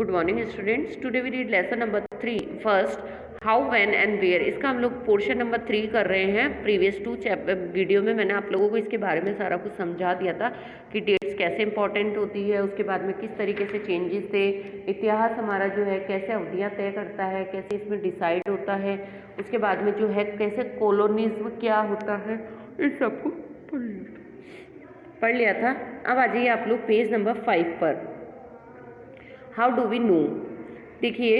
Good morning students, today we read lesson number 3 first how when and where. इसका हम लोग portion number 3 कर रहे हैं। प्रीवियस 2 वीडियो में मैंने आप लोगों को इसके बारे में सारा कुछ समझा दिया था कि डेट्स कैसे इंपॉर्टेंट होती है, उसके बाद में किस तरीके से चेंजेस थे, इतिहास हमारा जो है कैसे अवधियाँ तय करता है, कैसे इसमें डिसाइड होता है, उसके बाद में जो है कैसे कॉलोनिज्म क्या होता है, इन सबको पढ़ लिया था। अब आ जाइए आप लोग पेज नंबर 5 पर। हाउ डू वी नो, देखिए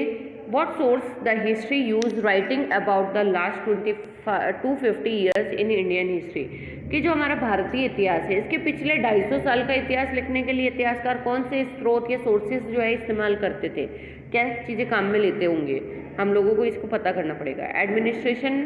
what source the history use writing about the last 250 years in Indian history, कि जो हमारा भारतीय इतिहास है इसके पिछले 250 साल का इतिहास लिखने के लिए इतिहासकार कौन से स्रोत या सोर्सेज जो है इस्तेमाल करते थे, क्या चीज़ें काम में लेते होंगे, हम लोगों को इसको पता करना पड़ेगा। Administration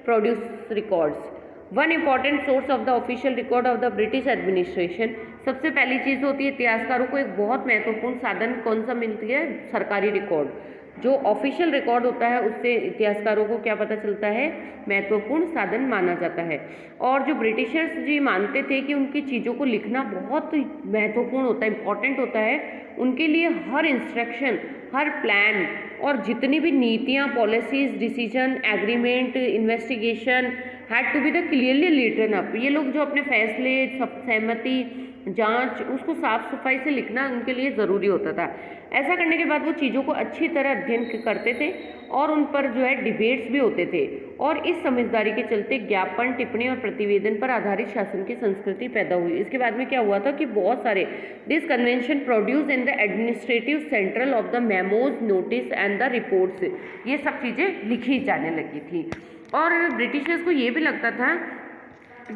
produce records, one important source of the official record of the British administration. सबसे पहली चीज़ होती है इतिहासकारों को एक बहुत महत्वपूर्ण साधन कौन सा मिलती है, सरकारी रिकॉर्ड। जो ऑफिशियल रिकॉर्ड होता है उससे इतिहासकारों को क्या पता चलता है, महत्वपूर्ण साधन माना जाता है। और जो ब्रिटिशर्स जी मानते थे कि उनकी चीज़ों को लिखना बहुत महत्वपूर्ण होता है, इम्पॉर्टेंट होता है, उनके लिए हर इंस्ट्रक्शन, हर प्लान और जितनी भी नीतियाँ, policies, decision, agreement, investigation had to be the clearly written up. ये लोग जो अपने फैसले, सहमति, जांच, उसको साफ सफाई से लिखना उनके लिए ज़रूरी होता था। ऐसा करने के बाद वो चीज़ों को अच्छी तरह अध्ययन करते थे और उन पर जो है डिबेट्स भी होते थे। और इस समझदारी के चलते ज्ञापन, टिप्पणी और प्रतिवेदन पर आधारित शासन की संस्कृति पैदा हुई। इसके बाद में क्या हुआ था कि बहुत सारे this convention produce in the administrative central of the memos, notice and the reports, ये सब चीज़ें लिखी जाने लगी थी। और ब्रिटिशर्स को ये भी लगता था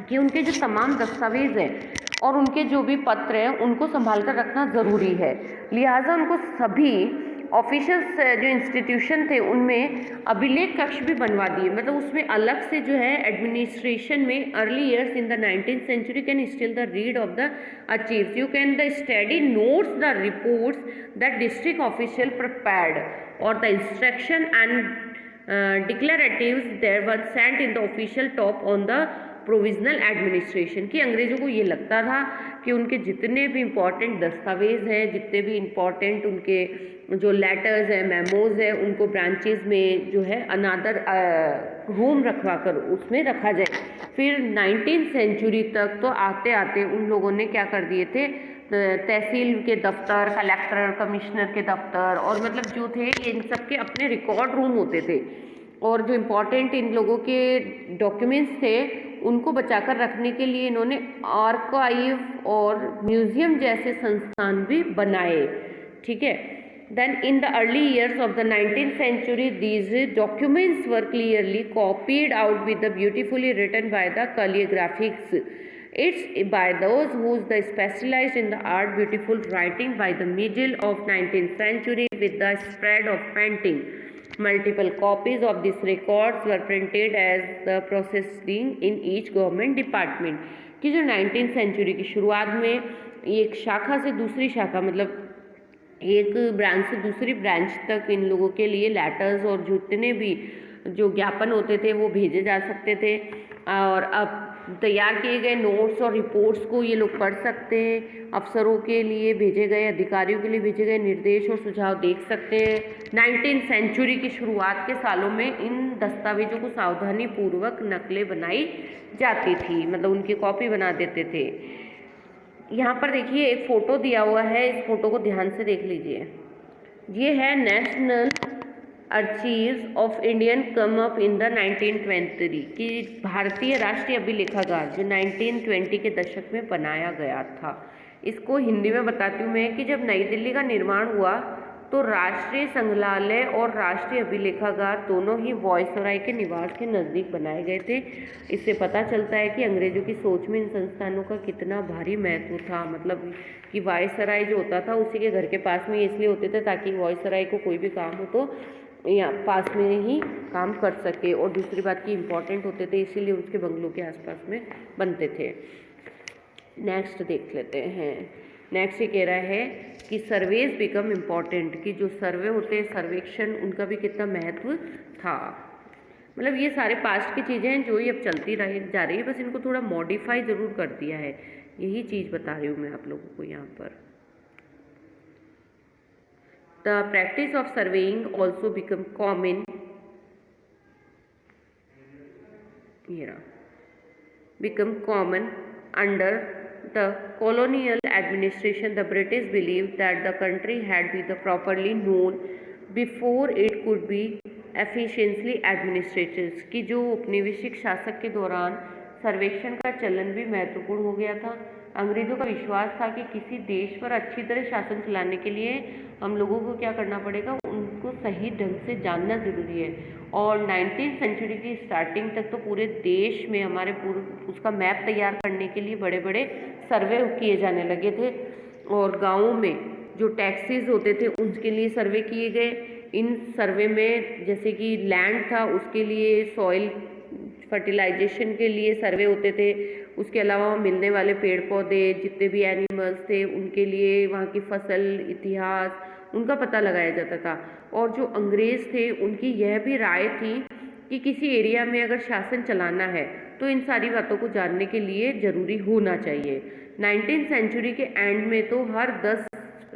कि उनके जो तमाम दस्तावेज हैं और उनके जो भी पत्र हैं उनको संभाल कर रखना ज़रूरी है, लिहाजा उनको सभी ऑफिशियल्स जो इंस्टीट्यूशन थे उनमें अभिलेख कक्ष भी बनवा दिए। मतलब उसमें अलग से जो है एडमिनिस्ट्रेशन में early years in the 19th century can still the read of the archives, you can the study notes the reports that district official prepared और the instruction and declaratives there were sent in the official top on the provisional administration. कि अंग्रेज़ों को ये लगता था कि उनके जितने भी इम्पॉर्टेंट दस्तावेज हैं, जितने भी इम्पॉर्टेंट उनके जो लेटर्स हैं, मेमोज हैं, उनको ब्रांचेस में जो है अनादर रूम रखवा कर उसमें रखा जाए। फिर 19th सेंचुरी तक तो आते आते उन लोगों ने क्या कर दिए थे, तहसील के दफ्तर, कलेक्टर, कमिश्नर के दफ्तर और मतलब जो थे इन सब के अपने रिकॉर्ड रूम होते थे और जो इम्पॉर्टेंट इन लोगों के डॉक्यूमेंट्स थे उनको बचाकर रखने के लिए इन्होंने आर्काइव और म्यूजियम जैसे संस्थान भी बनाए। ठीक है। Then in the early years of the 19th century these documents were clearly copied out with the beautifully written by the calligraphics, it's by those who's the specialized in the art beautiful writing by the middle of 19th century with the spread of painting. Multiple copies of these records were printed as the processing in each government department. कि जो 19th century की शुरुआत में एक शाखा से दूसरी शाखा, मतलब एक ब्रांच से दूसरी ब्रांच तक इन लोगों के लिए लेटर्स और जितने भी जो ज्ञापन होते थे वो भेजे जा सकते थे। और अब तैयार किए गए नोट्स और रिपोर्ट्स को ये लोग पढ़ सकते हैं, अफसरों के लिए भेजे गए, अधिकारियों के लिए भेजे गए निर्देश और सुझाव देख सकते हैं। 19th सेंचुरी की शुरुआत के सालों में इन दस्तावेजों को सावधानी पूर्वक नकलें बनाई जाती थी, मतलब उनकी कॉपी बना देते थे। यहाँ पर देखिए एक फ़ोटो दिया हुआ है, इस फोटो को ध्यान से देख लीजिए। ये है national archives of Indian come up in the 1920 कि भारतीय राष्ट्रीय अभिलेखागार जो 1920 के दशक में बनाया गया था। इसको हिंदी में बताती हूँ मैं कि जब नई दिल्ली का निर्माण हुआ तो राष्ट्रीय संग्रहालय और राष्ट्रीय अभिलेखागार दोनों ही वायसराय के निवास के नज़दीक बनाए गए थे। इससे पता चलता है कि अंग्रेज़ों की सोच में इन संस्थानों का कितना भारी महत्व था। मतलब कि वायसराय जो होता था उसी के घर के पास में इसलिए होते थे ताकि वायसराय को कोई भी काम हो तो यहाँ पास में ही काम कर सके, और दूसरी बात की इम्पॉर्टेंट होते थे इसीलिए उसके बंगलों के आसपास में बनते थे। नेक्स्ट देख लेते हैं। नेक्स्ट ये कह रहा है कि सर्वेज बिकम इम्पॉर्टेंट, कि जो सर्वे होते हैं, सर्वेक्षण, उनका भी कितना महत्व था। मतलब ये सारे पास्ट की चीज़ें हैं जो ही अब चलती जा रही है, बस इनको थोड़ा मॉडिफाई ज़रूर कर दिया है, यही चीज़ बता रही हूँ मैं आप लोगों को यहाँ पर। The practice of surveying also become common. Become common under the colonial administration. The British believed that the country had been properly known before it could be efficiently administrated. कि जो उपनिवेशिक शासक के दौरान सर्वेक्षण का चलन भी महत्वपूर्ण हो गया था। अंग्रेजों का विश्वास था कि किसी देश पर अच्छी तरह शासन चलाने के लिए हम लोगों को क्या करना पड़ेगा, उनको सही ढंग से जानना जरूरी है। और 19वीं सेंचुरी की स्टार्टिंग तक तो पूरे देश में हमारे उसका मैप तैयार करने के लिए बड़े बड़े सर्वे किए जाने लगे थे, और गाँवों में जो टैक्सेस होते थे उनके लिए सर्वे किए गए। इन सर्वे में जैसे कि लैंड था उसके लिए, सॉइल फर्टिलाइजेशन के लिए सर्वे होते थे, उसके अलावा मिलने वाले पेड़ पौधे, जितने भी एनिमल्स थे उनके लिए, वहाँ की फसल, इतिहास, उनका पता लगाया जाता था। और जो अंग्रेज़ थे उनकी यह भी राय थी कि किसी एरिया में अगर शासन चलाना है तो इन सारी बातों को जानने के लिए ज़रूरी होना चाहिए। 19वीं सेंचुरी के एंड में तो हर 10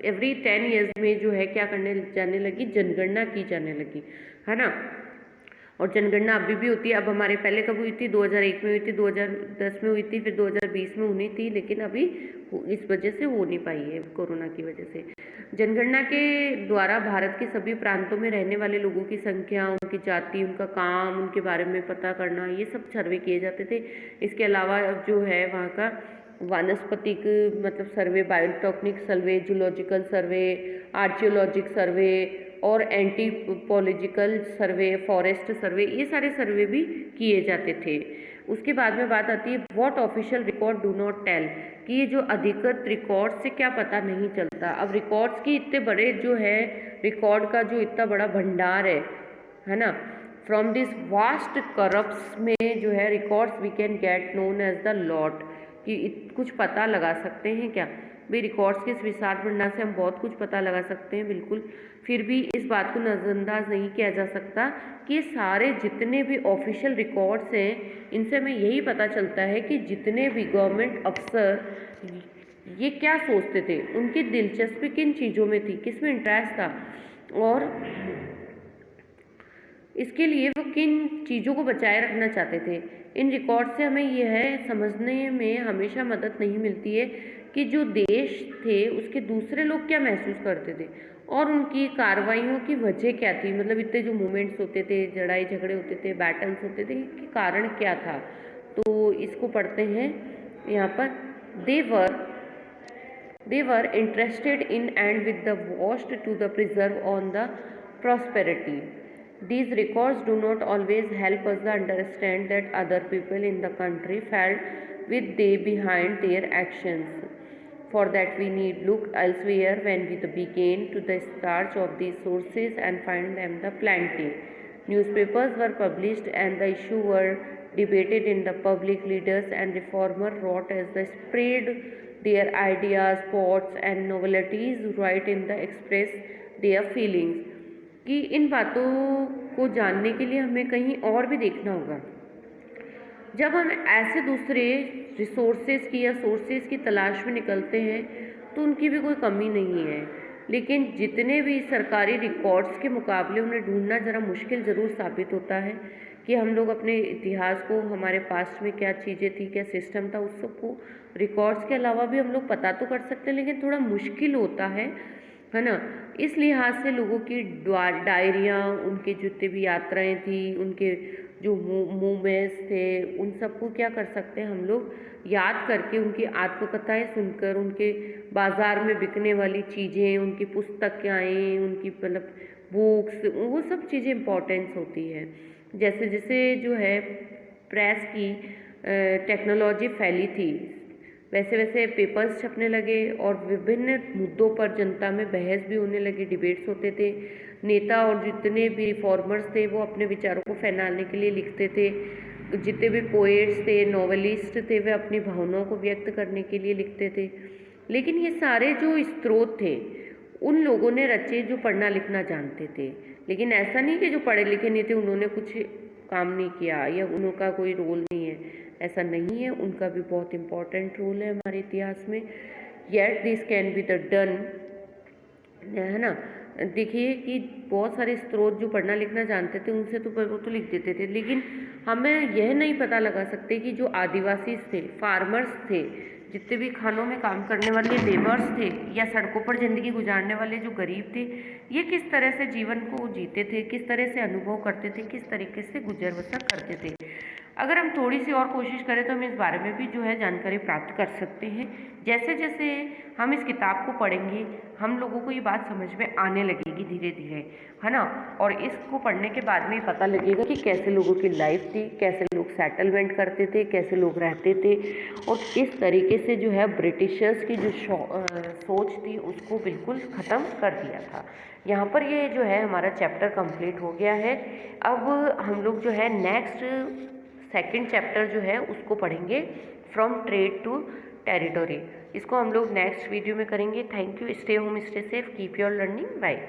ईयर्स में जो है क्या करने जाने लगी, जनगणना की जाने लगी, है ना। और जनगणना अभी भी होती है। अब हमारे पहले कब हुई थी, 2001 में हुई थी, 2010 में हुई थी, फिर 2020 में होनी थी, लेकिन अभी इस वजह से हो नहीं पाई है, कोरोना की वजह से। जनगणना के द्वारा भारत के सभी प्रांतों में रहने वाले लोगों की संख्या, उनकी जाति, उनका काम, उनके बारे में पता करना, ये सब सर्वे किए जाते थे। इसके अलावा जो है वहाँ का वानस्पतिक मतलब सर्वे, बायोटेक्निक सर्वे, जूलॉजिकल सर्वे, आर्कियोलॉजिक सर्वे और एंटीपोलॉजिकल सर्वे, फॉरेस्ट सर्वे, ये सारे सर्वे भी किए जाते थे। उसके बाद में बात आती है what official record do not tell, कि ये जो अधिकृत रिकॉर्ड से क्या पता नहीं चलता। अब रिकॉर्ड्स की इतने बड़े जो है, रिकॉर्ड का जो इतना बड़ा भंडार है ना, फ्रॉम दिस वास्ट करप्स में जो है records we can get known as the lot, कि कुछ पता लगा सकते हैं क्या भाई, रिकॉर्ड्स के इस विशाल भंडार से हम बहुत कुछ पता लगा सकते हैं बिल्कुल। फिर भी इस बात को नज़रअंदाज नहीं किया जा सकता कि सारे जितने भी ऑफिशियल रिकॉर्ड्स हैं इनसे हमें यही पता चलता है कि जितने भी गवर्नमेंट अफसर ये क्या सोचते थे, उनकी दिलचस्पी किन चीज़ों में थी, किस में इंटरेस्ट था, और इसके लिए वो किन चीज़ों को बचाए रखना चाहते थे। इन रिकॉर्ड से हमें यह समझने में हमेशा मदद नहीं मिलती है कि जो देश थे उसके दूसरे लोग क्या महसूस करते थे और उनकी कार्रवाइयों की वजह क्या थी। मतलब इतने जो मूवमेंट्स होते थे, लड़ाई झगड़े होते थे, बैटल्स होते थे, इनके कारण क्या था। तो इसको पढ़ते हैं यहाँ पर। they were interested in and with the vast to the preserve on the prosperity. These records do not always help us understand that other people in the country felt with they behind their actions. For that we need look elsewhere when we begin to the search of these sources and find them the plenty. Newspapers were published and the issue were debated in the public. Leaders and reformers wrote as they spread their ideas, thoughts and novelties, write in the express their feelings. कि इन बातों को जानने के लिए हमें कहीं और भी देखना होगा। जब हम ऐसे दूसरे रिसोर्सेज की या सोर्सेज की तलाश में निकलते हैं तो उनकी भी कोई कमी नहीं है, लेकिन जितने भी सरकारी रिकॉर्ड्स के मुकाबले उन्हें ढूंढना ज़रा मुश्किल ज़रूर साबित होता है कि हम लोग अपने इतिहास को, हमारे पास्ट में क्या चीज़ें थी, क्या सिस्टम था, उस सब को रिकॉर्ड्स के अलावा भी हम लोग पता तो कर सकते हैं, लेकिन थोड़ा मुश्किल होता है ना। इस लिहाज से लोगों की डायरियाँ, उनके जितने भी यात्राएं थी, उनके जो मूवमेंट्स थे, उन सबको क्या कर सकते हैं हम लोग याद करके, उनकी आत्मकथाएं सुनकर, उनके बाज़ार में बिकने वाली चीज़ें, उनकी पुस्तकें, उनकी मतलब बुक्स, वो सब चीज़ें इम्पोर्टेंस होती है। जैसे जैसे जो है प्रेस की टेक्नोलॉजी फैली थी, वैसे वैसे पेपर्स छपने लगे और विभिन्न मुद्दों पर जनता में बहस भी होने लगी, डिबेट्स होते थे। नेता और जितने भी रिफॉर्मर्स थे वो अपने विचारों को फैलाने के लिए लिखते थे। जितने भी पोएट्स थे, नॉवेलिस्ट थे, वे अपनी भावनाओं को व्यक्त करने के लिए लिखते थे। लेकिन ये सारे जो स्रोत थे उन लोगों ने रचे जो पढ़ना लिखना जानते थे। लेकिन ऐसा नहीं कि जो पढ़े लिखे नहीं थे उन्होंने कुछ काम नहीं किया या उनका कोई रोल नहीं है, ऐसा नहीं है, उनका भी बहुत इम्पोर्टेंट रोल है हमारे इतिहास में। Yet this can be the done, है ना। देखिए कि बहुत सारे स्रोत जो पढ़ना लिखना जानते थे उनसे तो वो तो लिख देते थे, लेकिन हमें यह नहीं पता लगा सकते कि जो आदिवासी थे, फार्मर्स थे, जितने भी खानों में काम करने वाले लेबर्स थे या सड़कों पर ज़िंदगी गुजारने वाले जो गरीब थे, ये किस तरह से जीवन को जीते थे, किस तरह से अनुभव करते थे, किस तरीके से गुजर बसर करते थे। अगर हम थोड़ी सी और कोशिश करें तो हम इस बारे में भी जो है जानकारी प्राप्त कर सकते हैं। जैसे जैसे हम इस किताब को पढ़ेंगे हम लोगों को ये बात समझ में आने लगेगी धीरे धीरे, है ना। और इसको पढ़ने के बाद में पता लगेगा कि कैसे लोगों की लाइफ थी, कैसे लोग सेटलमेंट करते थे, कैसे लोग रहते थे, और किस तरीके से जो है ब्रिटिशर्स की जो सोच थी उसको बिल्कुल ख़त्म कर दिया था। यहाँ पर ये जो है हमारा चैप्टर कंप्लीट हो गया है। अब हम लोग जो है नेक्स्ट सेकंड चैप्टर जो है उसको पढ़ेंगे, फ्रॉम ट्रेड टू टेरिटोरी। इसको हम लोग नेक्स्ट वीडियो में करेंगे। Thank you. Stay home, stay safe, keep your learning. Bye.